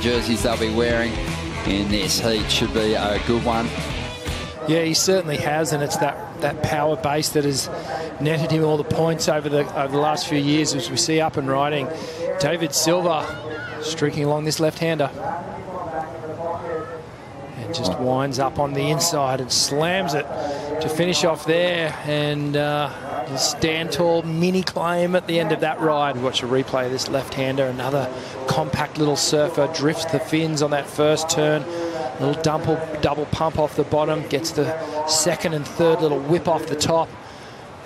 jerseys they'll be wearing in this heat. Should be a good one. Yeah, he certainly has, and it's that power base that has netted him all the points over the last few years, as we see up and riding. Deivid Silva streaking along this left-hander. And just winds up on the inside and slams it to finish off there. And stand tall mini claim at the end of that ride. Watch a replay of this left-hander. Another compact little surfer drifts the fins on that first turn. Little double pump off the bottom, gets the second and third little whip off the top.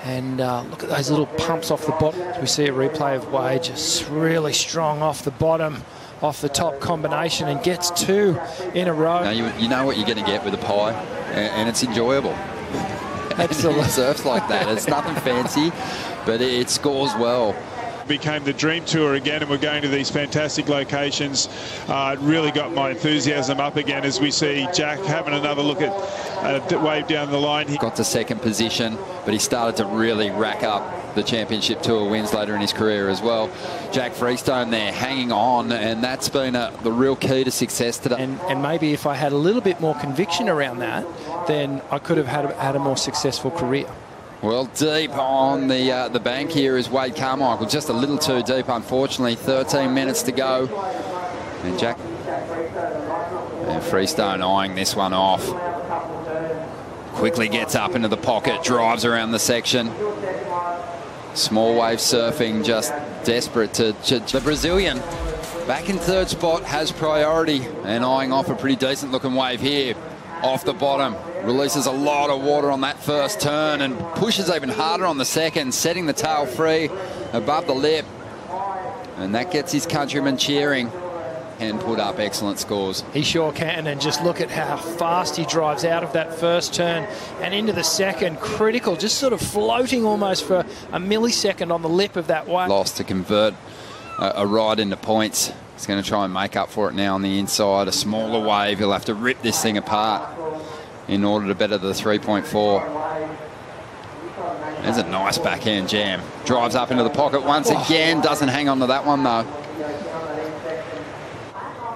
And look at those little pumps off the bottom. We see a replay of Wade just really strong off the bottom, off the top combination, and gets two in a row. Now you know what you're going to get with a pie, and it's enjoyable. Absolutely. It surfs like that. It's nothing fancy, but it scores well. Became the dream tour again, and we're going to these fantastic locations. It really got my enthusiasm up again as we see Jack having another look at Wave down the line. He got to second position, but he started to really rack up the championship tour wins later in his career as well. Jack Freestone there hanging on, and that's been the real key to success today. And maybe if I had a little bit more conviction around that, then I could have had a more successful career. Well, deep on the bank here is Wade Carmichael. Just a little too deep, unfortunately. 13 minutes to go. And Jack and Freestone eyeing this one off. Quickly gets up into the pocket, drives around the section. Small wave surfing, just desperate to the Brazilian. Back in third spot, has priority, and eyeing off a pretty decent looking wave here. Off the bottom, releases a lot of water on that first turn and pushes even harder on the second, setting the tail free above the lip. And that gets his countrymen cheering and put up excellent scores. He sure can, and just look at how fast he drives out of that first turn and into the second. Critical, just sort of floating almost for a millisecond on the lip of that wave. Lost to convert a ride into points. He's going to try and make up for it now on the inside. A smaller wave, he'll have to rip this thing apart in order to better the 3.4. There's a nice backhand jam. Drives up into the pocket once again. Doesn't hang on to that one though.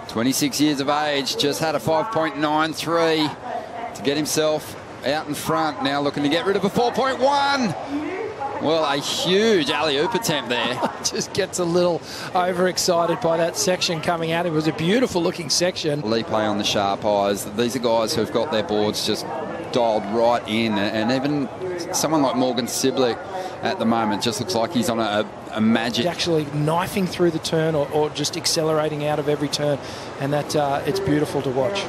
26 years of age, just had a 5.93 to get himself out in front. Now looking to get rid of a 4.1. Well, a huge alley-oop attempt there. Just gets a little overexcited by that section coming out. It was a beautiful looking section. Lee play on the sharp eyes. These are guys who've got their boards just dialed right in, and even someone like Morgan Siblick at the moment just looks like he's on a magic. Actually knifing through the turn or just accelerating out of every turn, and that it's beautiful to watch.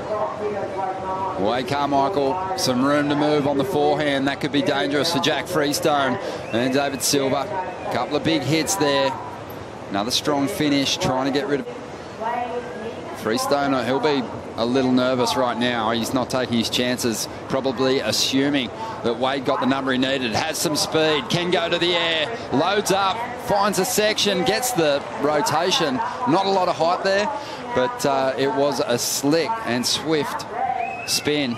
Wade Carmichael, some room to move on the forehand. That could be dangerous for Jack Freestone and Deivid Silva. A couple of big hits there. Another strong finish, trying to get rid of Freestone. He'll be a little nervous right now. He's not taking his chances, probably assuming that Wade got the number he needed. Has some speed, can go to the air, loads up, finds a section, gets the rotation. Not a lot of height there, but it was a slick and swift spin.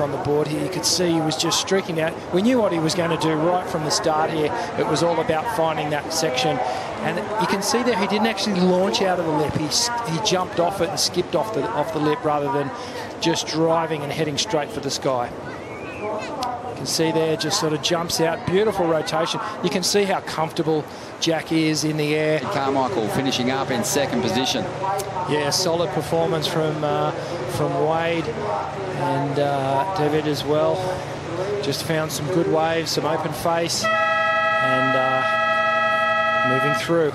On the board here, you could see he was just streaking out. We knew what he was going to do right from the start here. It was all about finding that section, and you can see that he didn't actually launch out of the lip. He jumped off it and skipped off the lip rather than just driving and heading straight for the sky. You can see there, just sort of jumps out. Beautiful rotation. You can see how comfortable Jack is in the air. Carmichael finishing up in second position. Yeah, solid performance from Wade and Deivid as well. Just found some good waves, some open face, and moving through.